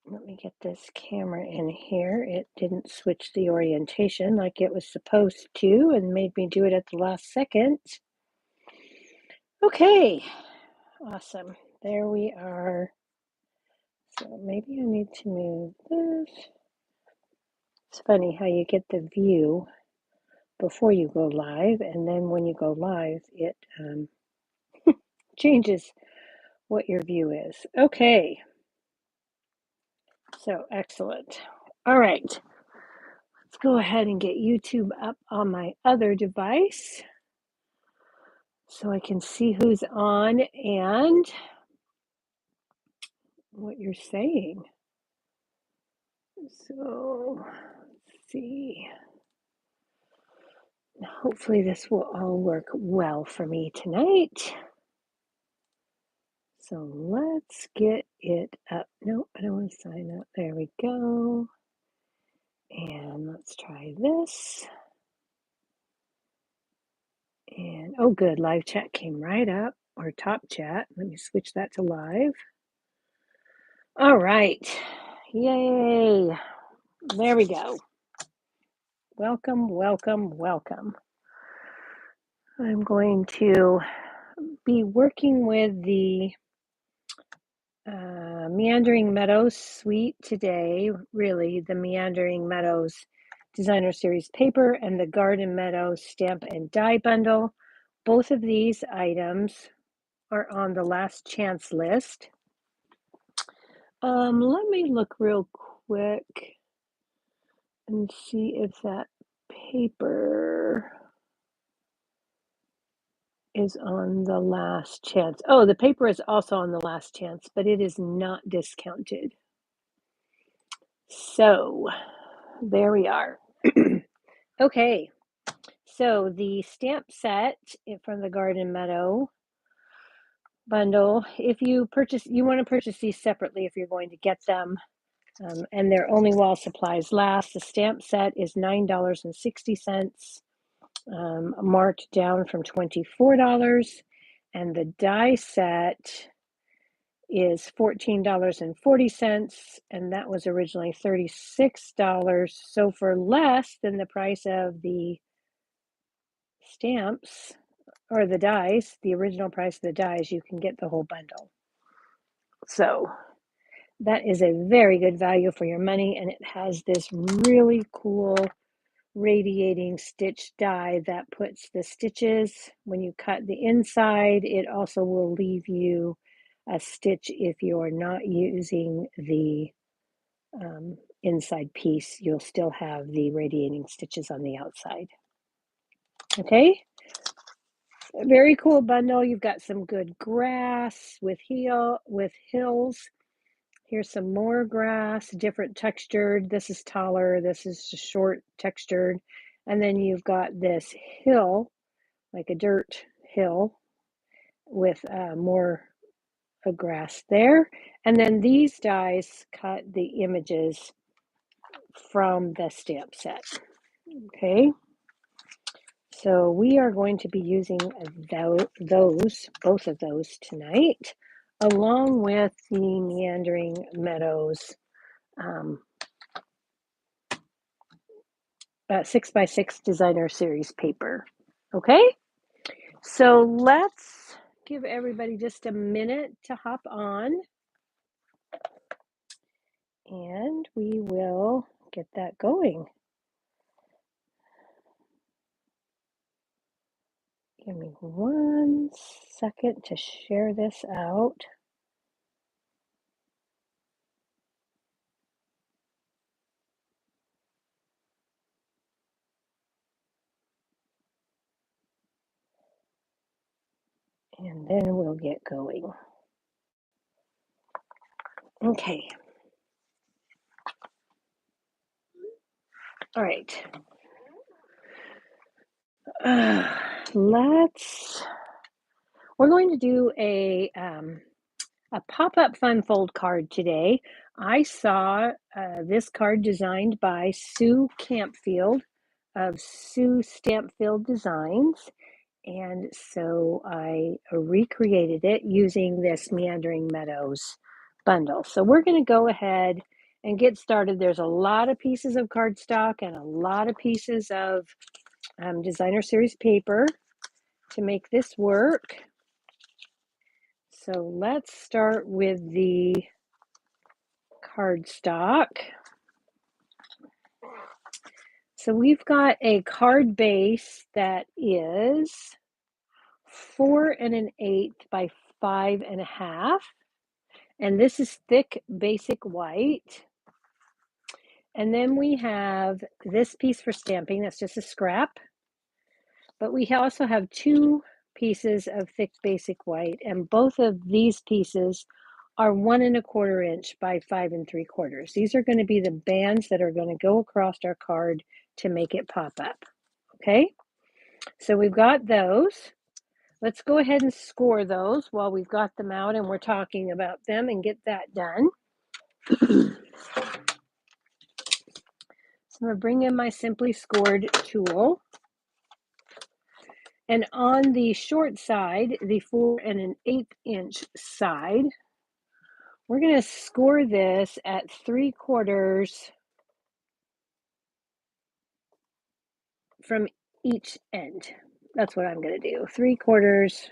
Let me get this camera in here. It didn't switch the orientation like it was supposed to and made me do it at the last second. Okay, awesome. There we are. So maybe I need to move this. It's funny how you get the view before you go live, and then when you go live, it changes what your view is. Okay, so excellent. All right, let's go ahead and get YouTube up on my other device so I can see who's on and what you're saying. So let's see. Hopefully this will all work well for me tonight. So let's get it up. No, I don't want to sign up. There we go. And let's try this. And oh, good. Live chat came right up, or top chat. Let me switch that to live. All right. Yay. There we go. Welcome, welcome, welcome. I'm going to be working with the Meandering Meadows suite today, really the Meandering Meadows Designer Series paper and the Garden Meadows stamp and die bundle. Both of these items are on the last chance list. Let me look real quick and see if that paper is on the last chance. Oh, the paper is also on the last chance, but it is not discounted. So there we are. Okay, so the stamp set from the Garden Meadow bundle, if you want to purchase these separately if you're going to get them, and they're only while supplies last. The stamp set is $9.60, marked down from $24, and the die set is $14.40, and that was originally $36. So for less than the price of the stamps or the dies, the original price of the dies, you can get the whole bundle. So that is a very good value for your money, and it has this really cool radiating stitch die that puts the stitches when you cut the inside. It also will leave you a stitch if you're not using the inside piece. You'll still have the radiating stitches on the outside. Okay, a very cool bundle. You've got some good grass with hills. Here's some more grass, different textured. This is taller, this is short textured. And then you've got this hill, like a dirt hill with more grass there. And then these dies cut the images from the stamp set. Okay. So we are going to be using both of those tonight, along with the Meandering Meadows 6x6 Designer Series paper. Okay, so let's give everybody just a minute to hop on, and we will get that going. Give me 1 second to share this out. And then we'll get going. Okay. All right. We're going to do a pop-up fun fold card today. I saw this card designed by Sue Campfield of Sue Stampfield Designs, and so I recreated it using this Meandering Meadows bundle. So we're going to go ahead and get started. There's a lot of pieces of cardstock and a lot of pieces of designer series paper to make this work. So let's start with the cardstock. So we've got a card base that is 4 1/8 by 5 1/2. And this is thick basic white. And then we have this piece for stamping. That's just a scrap. But we also have 2 pieces of thick basic white. And both of these pieces are 1 1/4 inch by 5 3/4. These are going to be the bands that are going to go across our card to make it pop up. Okay, so we've got those. Let's go ahead and score those while we've got them out and we're talking about them and get that done. So I'm going to bring in my Simply Scored tool. And on the short side, the 4 1/8 inch side, we're going to score this at 3/4 from each end. That's what I'm going to do. 3/4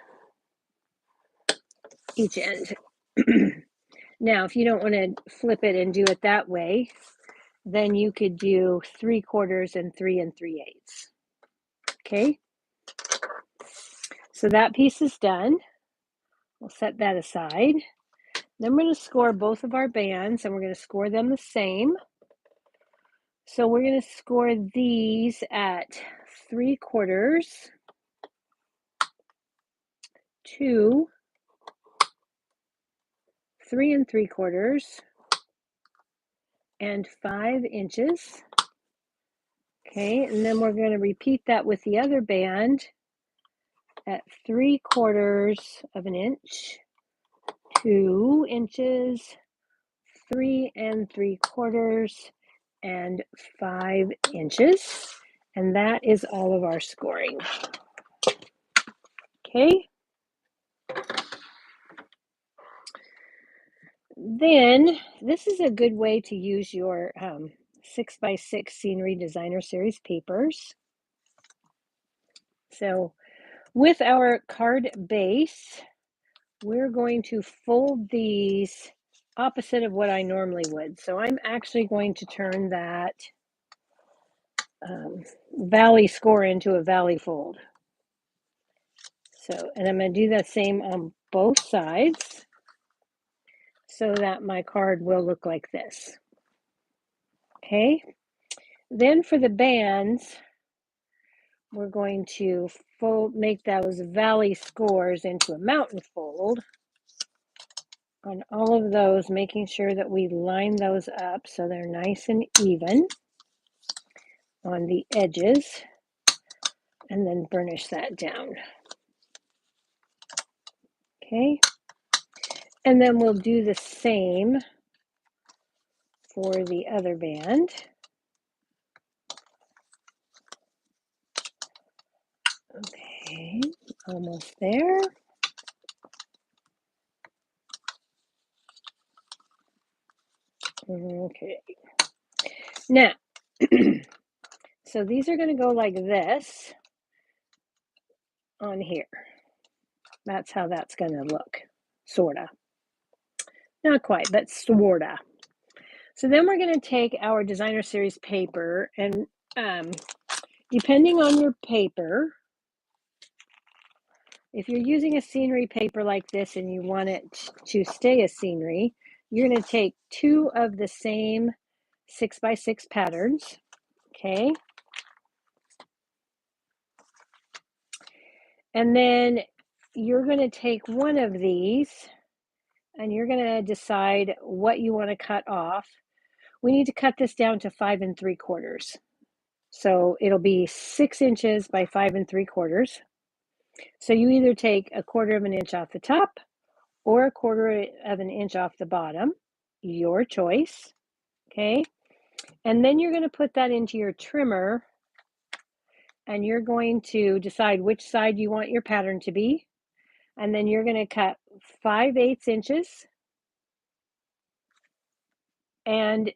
each end. Now, if you don't want to flip it and do it that way, then you could do 3/4 and 3 3/8. Okay. So that piece is done. We'll set that aside. Then we're going to score both of our bands and we're going to score them the same. So we're going to score these at 3/4, 2, 3 3/4, and 5 inches. Okay, and then we're going to repeat that with the other band at 3/4 of an inch, 2 inches, 3 3/4, and 5 inches. And that is all of our scoring. Okay. Then this is a good way to use your 6x6 Scenery Designer Series papers. So with our card base, we're going to fold these opposite of what I normally would. So I'm actually going to turn that valley score into a valley fold. So, and I'm going to do the same on both sides so that my card will look like this. Okay. Then for the bands, we're going to make those valley scores into a mountain fold on all of those, making sure that we line those up so they're nice and even on the edges, and then burnish that down. Okay, and then we'll do the same for the other band. Okay, almost there. Okay, now so these are going to go like this on here. That's how that's going to look, sorta. Not quite, but sorta. So then we're going to take our Designer Series paper, and depending on your paper, if you're using a scenery paper like this and you want it to stay a scenery, you're going to take 2 of the same 6x6 patterns. Okay. And then you're going to take one of these and you're going to decide what you want to cut off. We need to cut this down to 5 3/4. So it'll be 6 inches by 5 3/4. So you either take 1/4 of an inch off the top or 1/4 of an inch off the bottom, your choice. Okay. And then you're going to put that into your trimmer and you're going to decide which side you want your pattern to be. And then you're going to cut 5/8 inches. And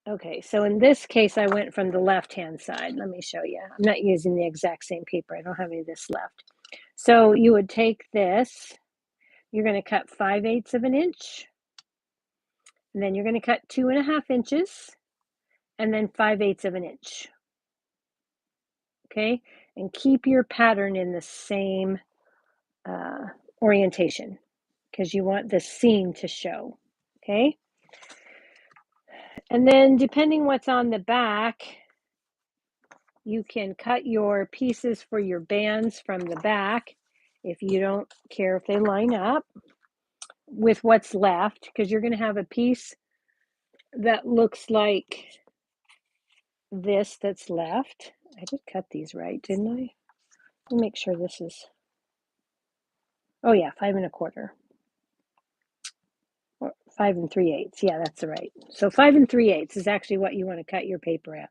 Okay, so in this case, I went from the left-hand side. Let me show you. I'm not using the exact same paper. I don't have any of this left. So you would take this, you're going to cut 5/8 of an inch, and then you're going to cut 2.5 inches, and then 5/8 of an inch. Okay, and keep your pattern in the same orientation because you want the seam to show. Okay, and then depending what's on the back, you can cut your pieces for your bands from the back if you don't care if they line up with what's left, because you're going to have a piece that looks like this that's left. I did cut these right, didn't I? Let me make sure this is, oh yeah, 5 1/4. Or 5 3/8. Yeah, that's right. So 5 3/8 is actually what you want to cut your paper at.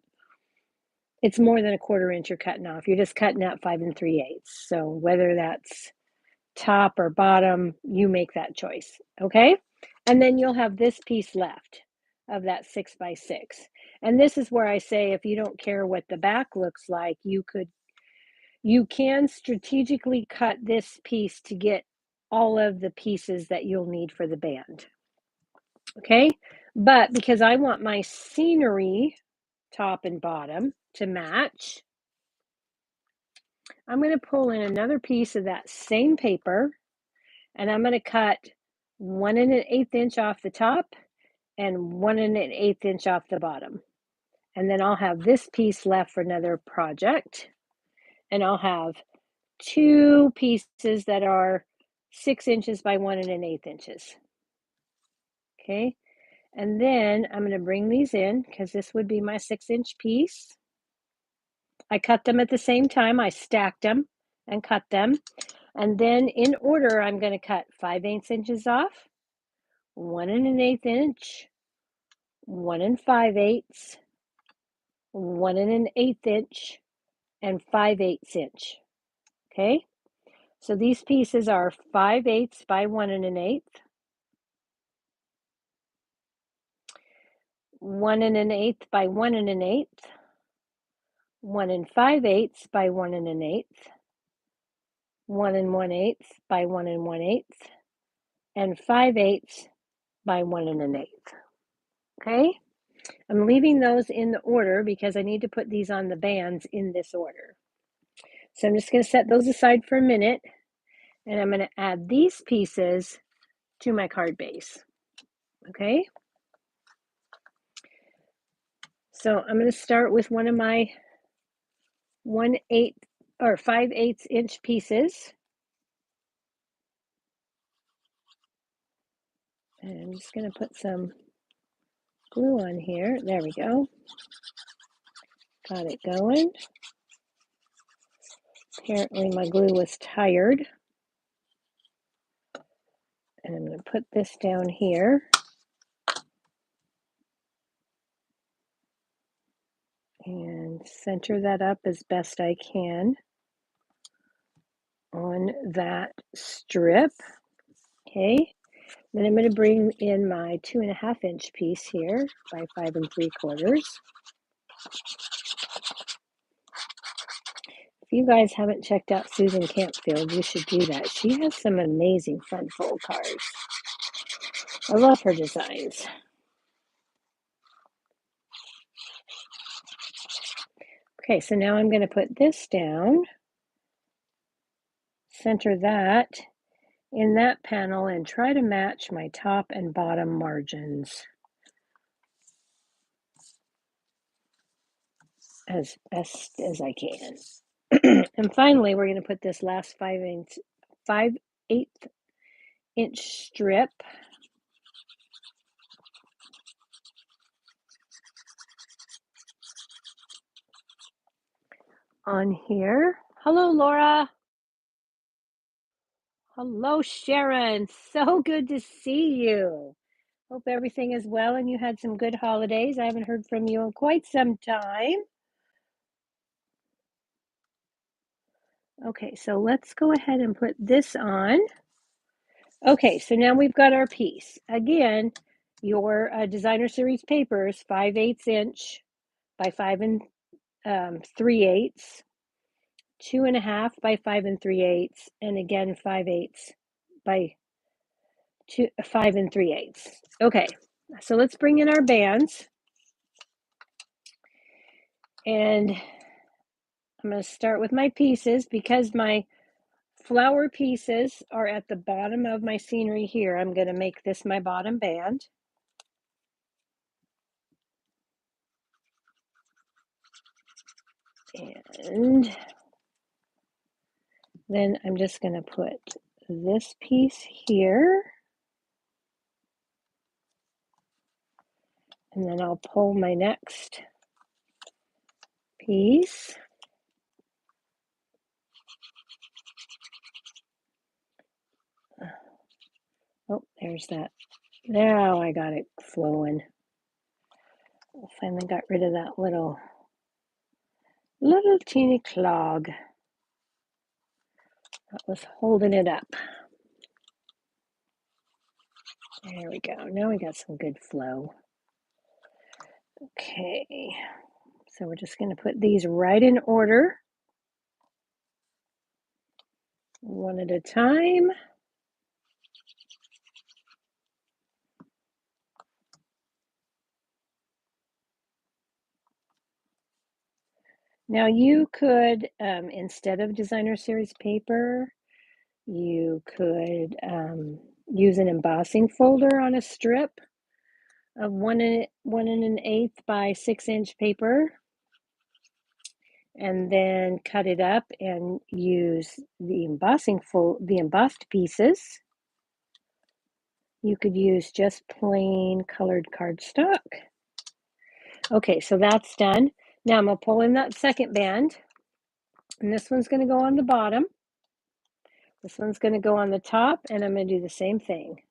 It's more than 1/4 inch you're cutting off. You're just cutting out 5 3/8. So whether that's top or bottom, you make that choice. Okay. And then you'll have this piece left of that 6x6. And this is where I say, if you don't care what the back looks like, you can strategically cut this piece to get all of the pieces that you'll need for the band. Okay. But because I want my scenery top and bottom to match, I'm going to pull in another piece of that same paper, and I'm going to cut 1 1/8 inch off the top and 1 1/8 inch off the bottom. And then I'll have this piece left for another project. And I'll have 2 pieces that are 6 inches by 1 1/8 inches. Okay. And then I'm going to bring these in because this would be my 6-inch piece. I cut them at the same time. I stacked them and cut them. And then in order, I'm going to cut 5/8 inches off, 1 1/8 inch, 1 5/8, 1 1/8 inch, and 5/8 inch. Okay. So these pieces are 5/8 by 1 1/8, 1 1/8 by 1 1/8, 1 5/8 by 1 1/8, 1 1/8 by 1 1/8, and 5/8 by 1 1/8. Okay. I'm leaving those in the order because I need to put these on the bands in this order. So I'm just going to set those aside for a minute, and I'm going to add these pieces to my card base. Okay. So I'm going to start with one of my 1/8 or 5/8 inch pieces. And I'm just going to put some glue on here. There we go. Got it going. Apparently my glue was tired. And I'm going to put this down here. And center that up as best I can on that strip. Okay. Then I'm going to bring in my 2.5 inch piece here by 5 3/4. If you guys haven't checked out Susan Campfield, you should do that. She has some amazing fun fold cards. I love her designs. Okay, so now I'm going to put this down, center that in that panel, and try to match my top and bottom margins as best as I can. And finally, we're going to put this last 5/8 inch strip on here. Hello, Laura. Hello, Sharon. So good to see you. Hope everything is well and you had some good holidays. I haven't heard from you in quite some time. Okay, so let's go ahead and put this on. Okay, so now we've got our piece. Again, your designer series papers 5/8 inch by 5 3/8, 2.5 by 5 3/8, and again 5/8 by 5 3/8. Okay, so let's bring in our bands, and I'm going to start with my pieces because my flower pieces are at the bottom of my scenery here. I'm going to make this my bottom band. And then I'm just going to put this piece here. And then I'll pull my next piece. Oh, there's that. Now I got it flowing. I finally got rid of that little teeny clog that was holding it up. There we go. Now we got some good flow. Okay, so we're just going to put these right in order, one at a time. Now you could, instead of designer series paper, you could use an embossing folder on a strip of 1 1/8 by 6 inch paper, and then cut it up and use the embossed pieces. You could use just plain colored cardstock. Okay, so that's done. Now I'm going to pull in that second band, and this one's going to go on the bottom. This one's going to go on the top, and I'm going to do the same thing.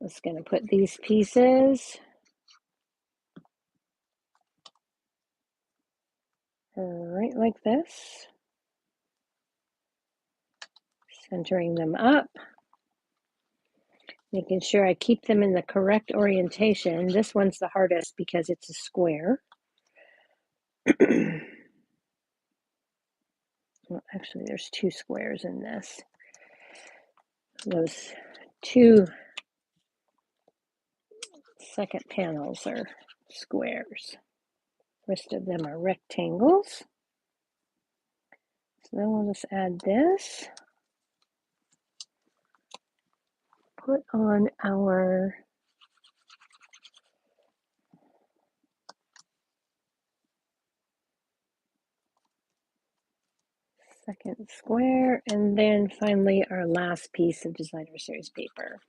I'm just going to put these pieces right like this, centering them up, making sure I keep them in the correct orientation. This one's the hardest because it's a square. Well, actually, there's 2 squares in this. Those 2 second panels are squares. The rest of them are rectangles. So then we'll just add this. Put on our second square, and then finally our last piece of designer series paper.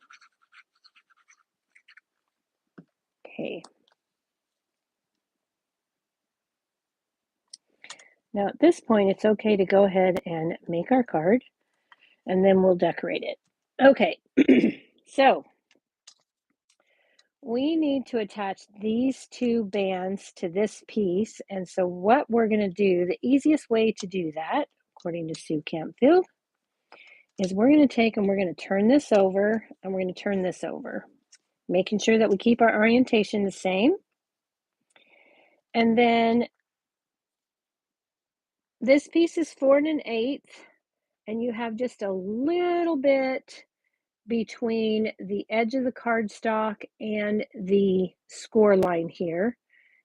Okay. Now at this point, it's okay to go ahead and make our card, and then we'll decorate it. Okay, so we need to attach these 2 bands to this piece, and so what we're going to do, the easiest way to do that, according to Sue Campfield, is we're going to take and we're going to turn this over, and we're going to turn this over, making sure that we keep our orientation the same. And then this piece is 4 1/8, and you have just a little bit between the edge of the cardstock and the score line here.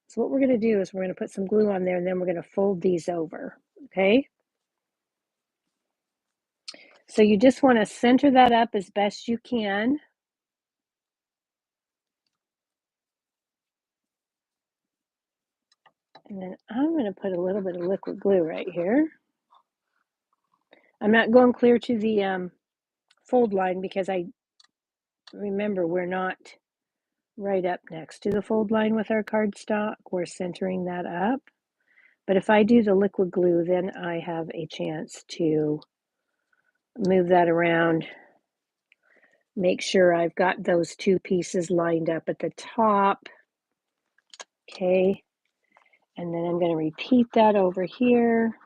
So what we're going to do is we're going to put some glue on there, and then we're going to fold these over, okay? So you just want to center that up as best you can. And then I'm going to put a little bit of liquid glue right here. I'm not going clear to the fold line because I remember we're not right up next to the fold line with our cardstock. We're centering that up. But if I do the liquid glue, then I have a chance to move that around, make sure I've got those 2 pieces lined up at the top. Okay, and then I'm going to repeat that over here.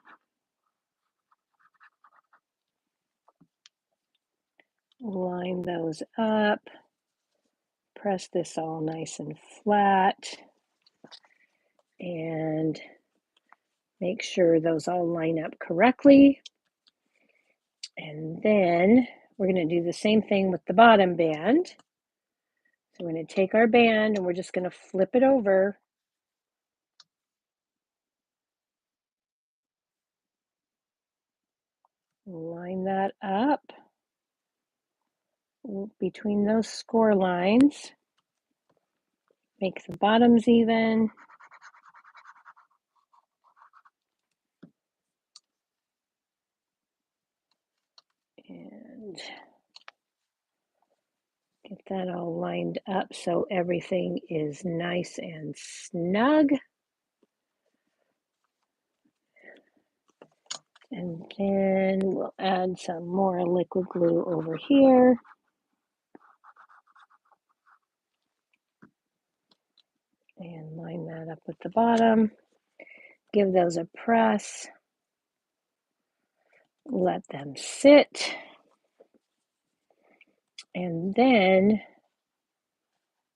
Line those up, press this all nice and flat and make sure those all line up correctly. And then we're going to do the same thing with the bottom band. So we're going to take our band and we're just going to flip it over. Line that up between those score lines. Make the bottoms even. And get that all lined up so everything is nice and snug. And then we'll add some more liquid glue over here. And line that up with the bottom. Give those a press. Let them sit. And then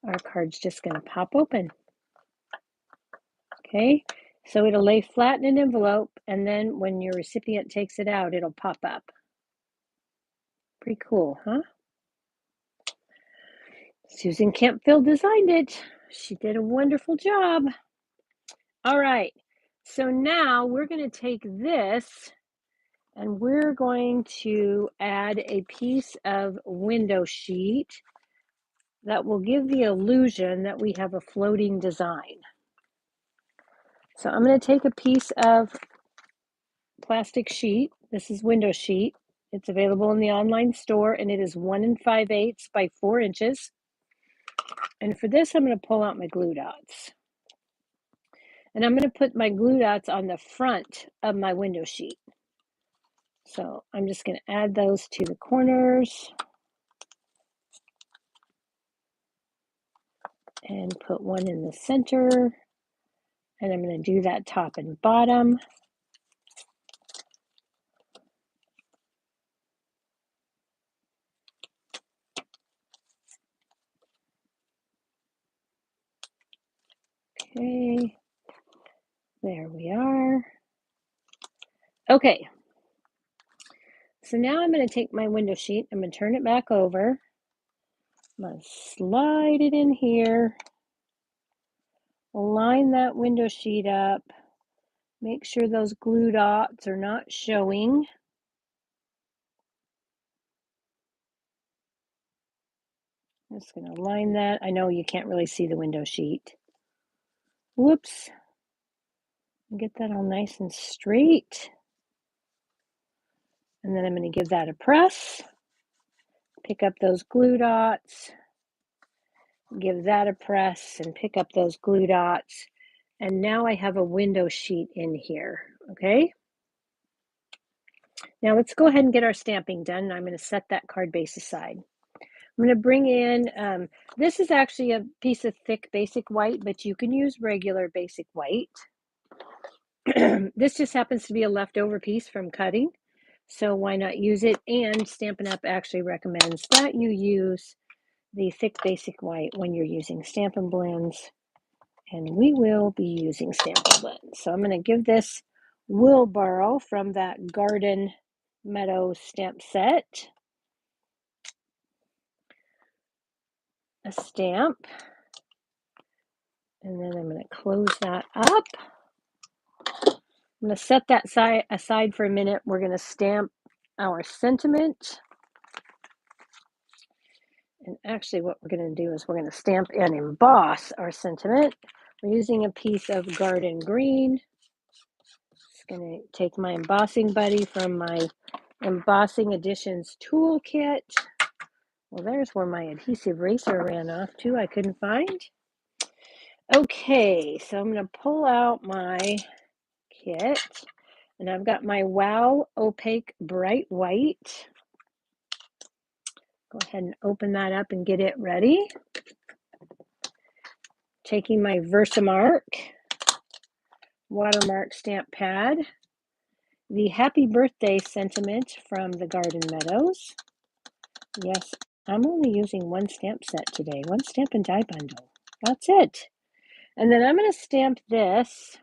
our card's just going to pop open. Okay, so it'll lay flat in an envelope, and then when your recipient takes it out, it'll pop up. Pretty cool, huh? Susan Kempfield designed it. She did a wonderful job. All right, so now we're going to take this and we're going to add a piece of window sheet that will give the illusion that we have a floating design. So I'm going to take a piece of plastic sheet. This is window sheet. It's available in the online store and it is 1 5/8 by 4 inches. And for this, I'm going to pull out my glue dots. And I'm going to put my glue dots on the front of my window sheet. So I'm just going to add those to the corners and put one in the center. And I'm going to do that top and bottom. Okay, there we are. Okay, so now I'm going to take my window sheet, I'm going to turn it back over. I'm going to slide it in here, line that window sheet up, make sure those glue dots are not showing. I'm just going to line that. I know you can't really see the window sheet. Whoops. Get that all nice and straight. And then I'm going to give that a press. Pick up those glue dots. Give that a press and pick up those glue dots. And now I have a window sheet in here, okay? Now let's go ahead and get our stamping done. I'm going to set that card base aside. I'm going to bring in, this is actually a piece of thick basic white, but you can use regular basic white. This just happens to be a leftover piece from cutting, so why not use it? And Stampin' Up! Actually recommends that you use the thick basic white when you're using Stampin' Blends, and we will be using Stampin' Blends. So I'm going to give this wheelbarrow from that Garden Meadows stamp set a stamp, and then I'm going to close that up. I'm going to set that aside for a minute. We're going to stamp our sentiment. And actually what we're going to do is we're going to stamp and emboss our sentiment. We're using a piece of garden green. Just going to take my embossing buddy from my Embossing Additions toolkit. Well, there's where my adhesive eraser ran off to. I couldn't find. Okay, so I'm going to pull out my kit. And I've got my Wow Opaque Bright White. Go ahead and open that up and get it ready. Taking my Versamark watermark stamp pad, the Happy Birthday sentiment from the Garden Meadows. Yes, I'm only using one stamp set today, one stamp and die bundle. That's it. And then I'm going to stamp this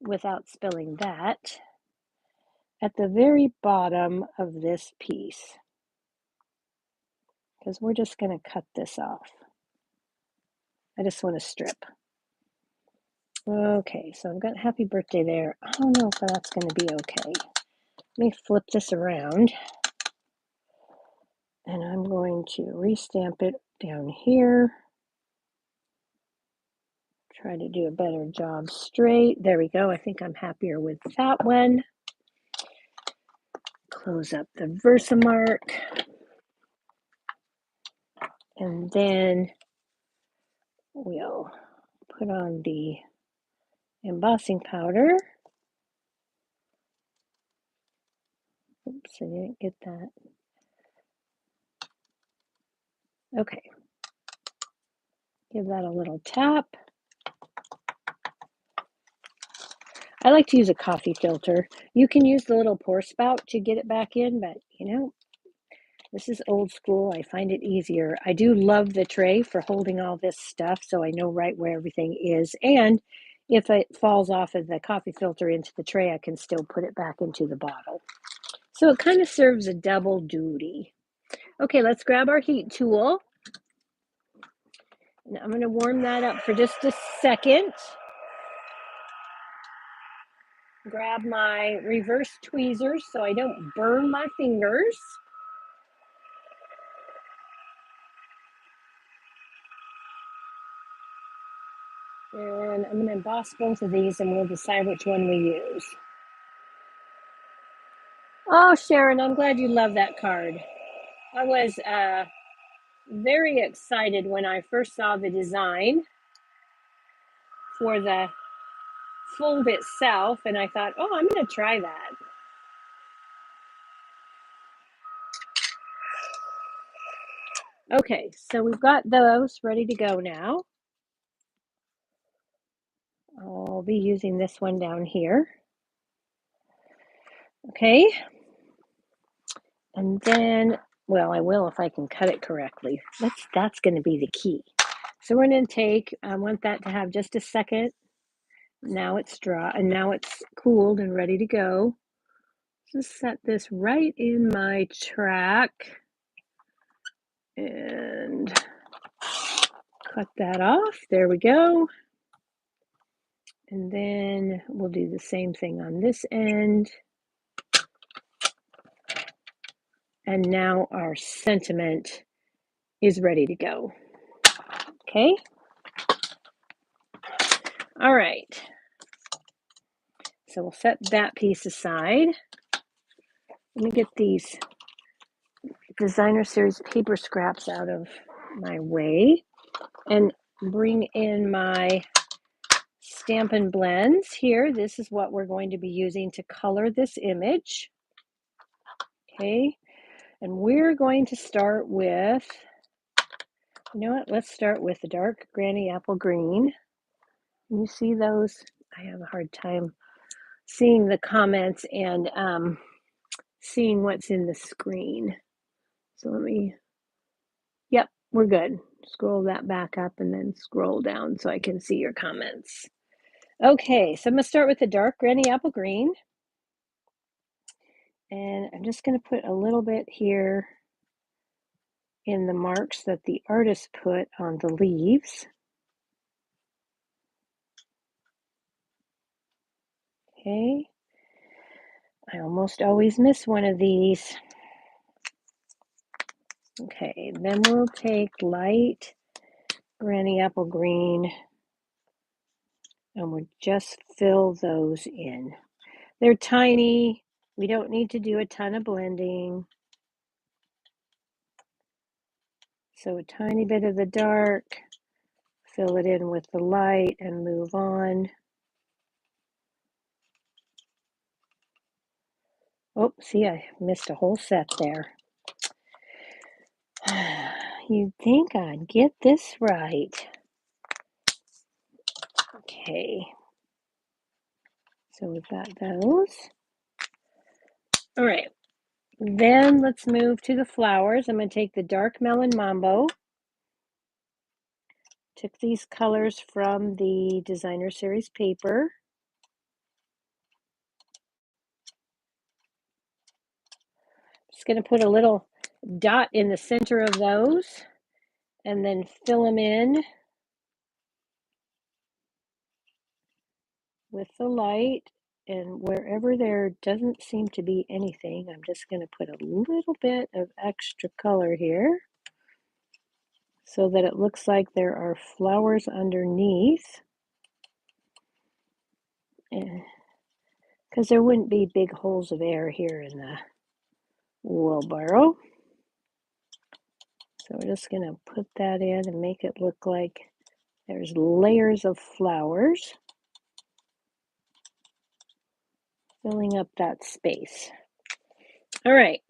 without spilling that at the very bottom of this piece, because we're just going to cut this off. I just want to strip. Okay, so I've got happy birthday there. I don't know if that's going to be okay. Let me flip this around. And I'm going to restamp it down here. Try to do a better job straight. There we go. I think I'm happier with that one. Close up the Versamark. And then we'll put on the embossing powder. Oops, I didn't get that. Okay. Give that a little tap. I like to use a coffee filter. You can use the little pour spout to get it back in, but you know, this is old school. I find it easier. I do love the tray for holding all this stuff, so I know right where everything is. And if it falls off of the coffee filter into the tray, I can still put it back into the bottle. So it kind of serves a double duty. Okay, let's grab our heat tool. And I'm going to warm that up for just a second. Grab my reverse tweezers so I don't burn my fingers. And I'm going to emboss both of these and we'll decide which one we use. Oh, Sharon, I'm glad you love that card. I was very excited when I first saw the design for the fold itself, and I thought, oh, I'm going to try that. Okay, so we've got those ready to go now. I'll be using this one down here. Okay. And then, well, I will if I can cut it correctly. That's going to be the key. So we're going to take, I want that to have just a second. Now it's dry, and now it's cooled and ready to go. Just set this right in my track and cut that off. There we go. And then we'll do the same thing on this end. And now our sentiment is ready to go. Okay. All right. So we'll set that piece aside. Let me get these designer series paper scraps out of my way and bring in my Stampin' Blends here. This is what we're going to be using to color this image. Okay, and we're going to start with, you know what, let's start with the dark Granny Apple Green. Can you see those? I have a hard time seeing the comments and seeing what's in the screen. So let me, yep, we're good. Scroll that back up and then scroll down so I can see your comments. Okay, so I'm going to start with the dark Granny Apple Green. And I'm just going to put a little bit here in the marks that the artist put on the leaves. Okay. I almost always miss one of these. Okay, then we'll take light Granny Apple Green and we'll just fill those in. They're tiny. We don't need to do a ton of blending. So a tiny bit of the dark, fill it in with the light and move on. Oh, see, I missed a whole set there. You'd think I'd get this right. Okay. So we've got those. All right. Then let's move to the flowers. I'm going to take the dark melon mambo. Took these colors from the designer series paper. Just going to put a little dot in the center of those and then fill them in with the light. And wherever there doesn't seem to be anything, I'm just going to put a little bit of extra color here so that it looks like there are flowers underneath. Because there wouldn't be big holes of air here in the wheelbarrow. So we're just going to put that in and make it look like there's layers of flowers filling up that space. All right,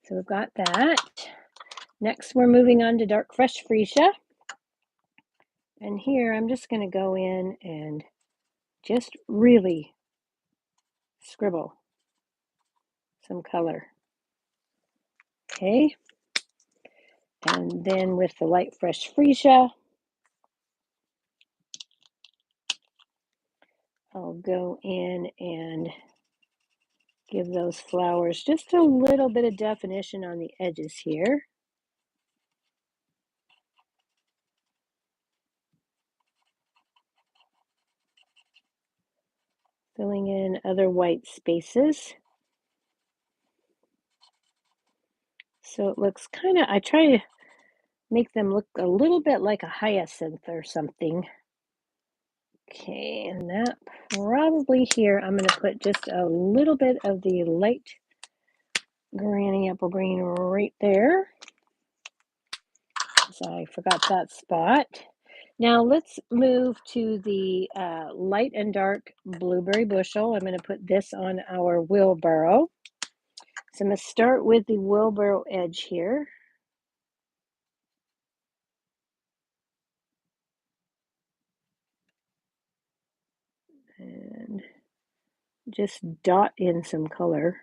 so we've got that. Next, we're moving on to dark fresh freesia. And here I'm just going to go in and just really scribble some color. Okay, and then with the light fresh freesia, I'll go in and give those flowers just a little bit of definition on the edges here. Filling in other white spaces. So it looks kind of, I try to make them look a little bit like a hyacinth or something. Okay, and that probably here, I'm going to put just a little bit of the light granny apple green right there. So I forgot that spot. Now let's move to the light and dark blueberry bushel. I'm going to put this on our wheelbarrow. So I'm going to start with the wheelbarrow edge here. And just dot in some color.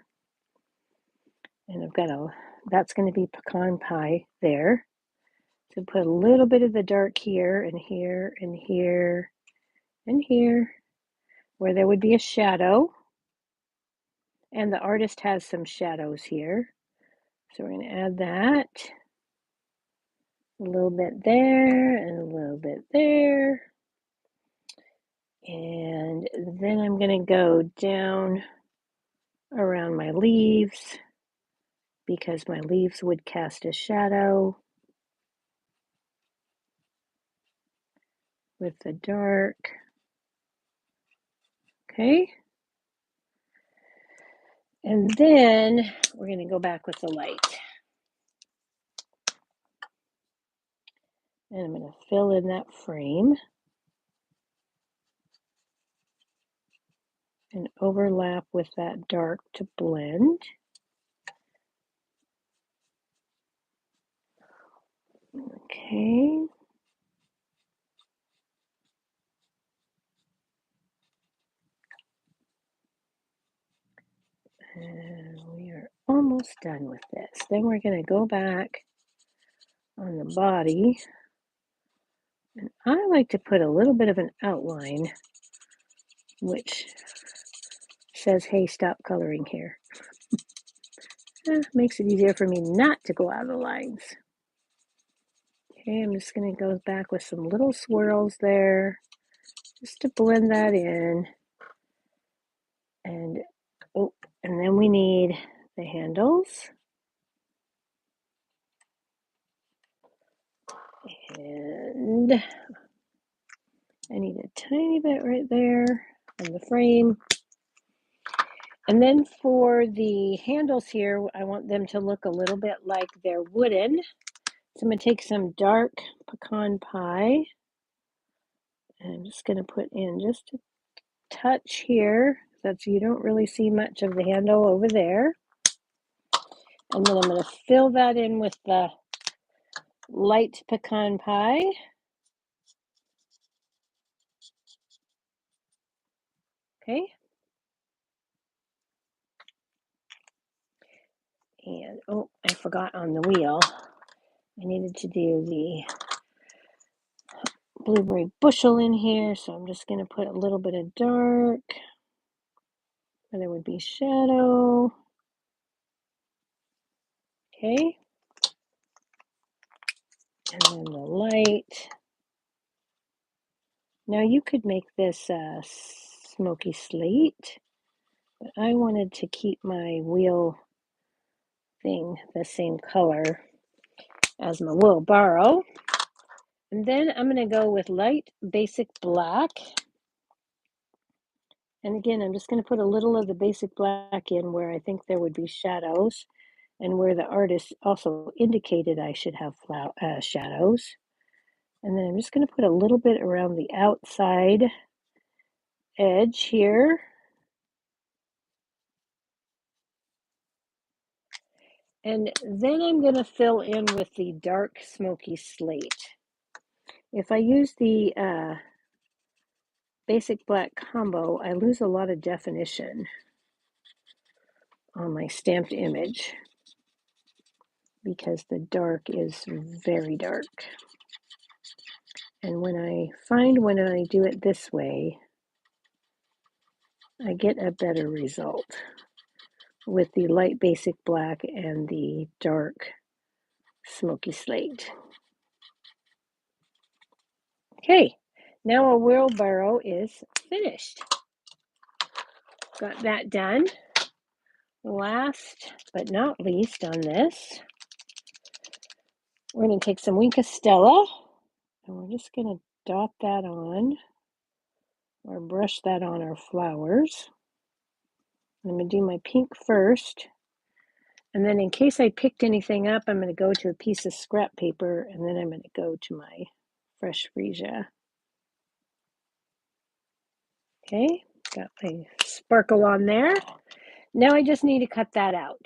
And I've got that's going to be pecan pie there. So put a little bit of the dark here and here and here and here, where there would be a shadow. And the artist has some shadows here. So we're going to add that. A little bit there and a little bit there. And then I'm going to go down around my leaves because my leaves would cast a shadow with the dark. Okay. And then we're going to go back with the light. And I'm going to fill in that frame and overlap with that dark to blend. Okay. And we are almost done with this. Then we're going to go back on the body. And I like to put a little bit of an outline, which says, hey, stop coloring here. Makes it easier for me not to go out of the lines. Okay, I'm just going to go back with some little swirls there, just to blend that in. And, oh, and then we need the handles. And I need a tiny bit right there on the frame. And then for the handles here, I want them to look a little bit like they're wooden. So I'm going to take some dark pecan pie. And I'm just going to put in just a touch here. So you don't really see much of the handle over there. And then I'm going to fill that in with the light pecan pie. Okay. And, oh, I forgot on the wheel. I needed to do the blueberry bushel in here, so I'm just going to put a little bit of dark where there would be shadow. Okay. And then the light. Now you could make this smoky slate, but I wanted to keep my wheel thing the same color as my wheelbarrow. And then I'm going to go with light basic black. And again, I'm just going to put a little of the basic black in where I think there would be shadows and where the artist also indicated I should have shadows. And then I'm just going to put a little bit around the outside edge here. And then I'm going to fill in with the dark smoky slate. If I use the basic black combo, I lose a lot of definition on my stamped image because the dark is very dark. And when I do it this way, I get a better result with the light basic black and the dark smoky slate. Okay, now our wheelbarrow is finished. Got that done. Last but not least on this, we're going to take some Wink Stella and we're just going to dot that on or brush that on our flowers. I'm going to do my pink first. And then in case I picked anything up, I'm going to go to a piece of scrap paper and then I'm going to go to my fresh freesia. Okay, got my sparkle on there. Now I just need to cut that out.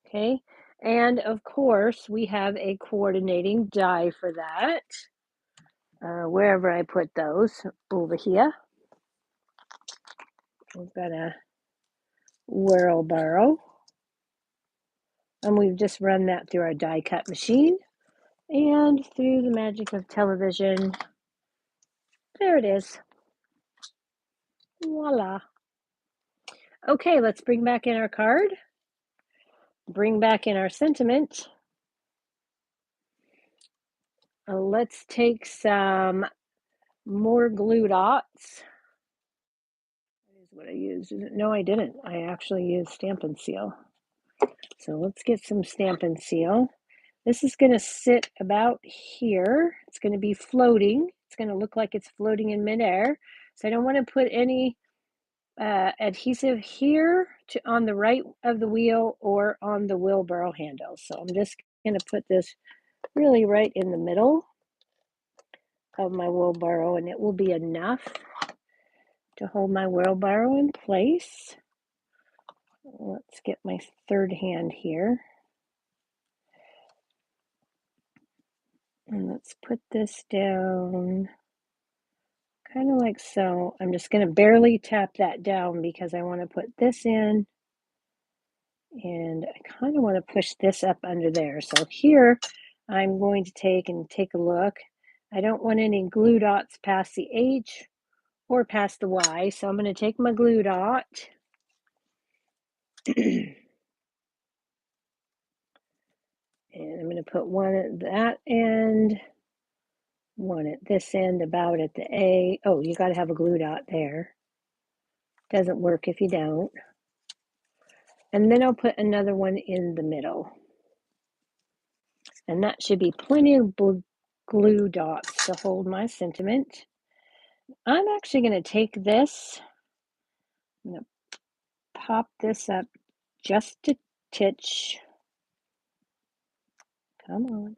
Okay, and of course we have a coordinating die for that. Wherever I put those, over here. We've got a wheelbarrow. And we've just run that through our die cut machine. And through the magic of television, there it is. Voila. Okay, let's bring back in our card. Bring back in our sentiment. Let's take some more glue dots. That is what I used. No, I didn't. I actually used Stampin' Seal. So let's get some Stampin' Seal. This is going to sit about here. It's going to be floating. It's going to look like it's floating in midair. So I don't want to put any adhesive here on the right of the wheel or on the wheelbarrow handle. So I'm just going to put this really right in the middle of my wheelbarrow, and it will be enough to hold my wheelbarrow in place. Let's get my third hand here. And let's put this down kind of like so. I'm just going to barely tap that down because I want to put this in. And I kind of want to push this up under there. So here I'm going to take a look. I don't want any glue dots past the H or past the Y. So I'm going to take my glue dot. And I'm going to put one at that end, one at this end, about at the A. Oh, you got to have a glue dot there. Doesn't work if you don't. And then I'll put another one in the middle. And that should be plenty of glue dots to hold my sentiment. I'm actually going to take this, I'm going to pop this up just a titch. Come on.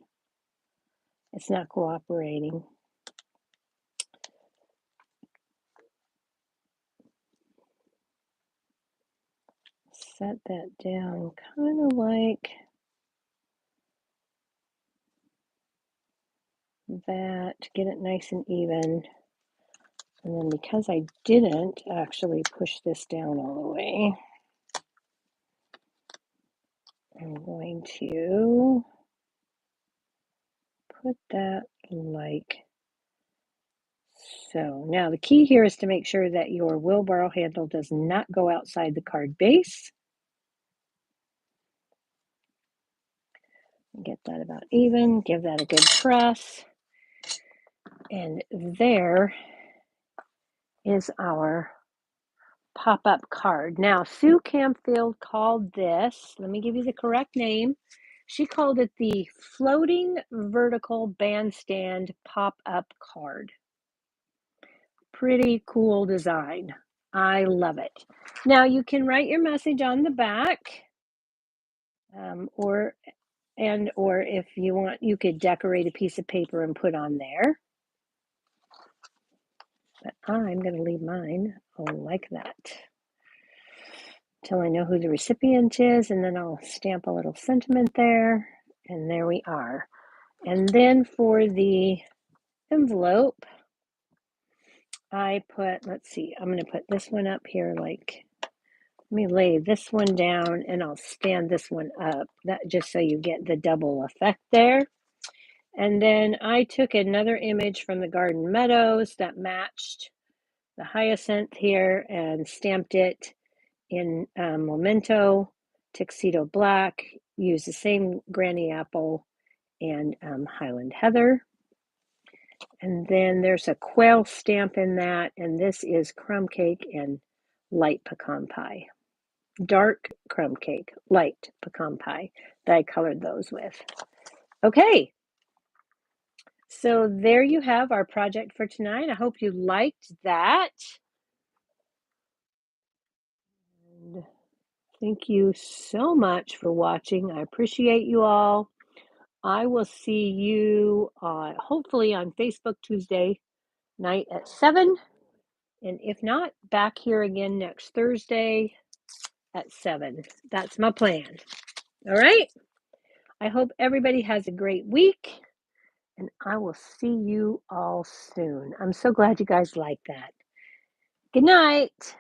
It's not cooperating. Set that down kind of like that, get it nice and even. And then because I didn't actually push this down all the way, I'm going to put that like so. Now the key here is to make sure that your wheelbarrow handle does not go outside the card base. Get that about even, give that a good press. And there is our pop-up card. Now, Sue Campfield called this, let me give you the correct name. She called it the Floating Vertical Bandstand Pop-Up Card. Pretty cool design. I love it. Now, you can write your message on the back, or if you want, you could decorate a piece of paper and put on there. But I'm going to leave mine like that until I know who the recipient is, and then I'll stamp a little sentiment there, and there we are. And then for the envelope, I put, let's see, I'm going to put this one up here like, let me lay this one down and I'll stand this one up, that just so you get the double effect there. And then I took another image from the Garden Meadows that matched the hyacinth here and stamped it in Memento Tuxedo Black. Use the same Granny Apple and Highland Heather. And then there's a quail stamp in that, and this is crumb cake and light pecan pie. Dark crumb cake, light pecan pie that I colored those with. Okay, so there you have our project for tonight. I hope you liked that. And thank you so much for watching. I appreciate you all. I will see you hopefully on Facebook Tuesday night at 7. And if not, back here again next Thursday at 7. That's my plan. All right. I hope everybody has a great week. And I will see you all soon. I'm so glad you guys like that. Good night.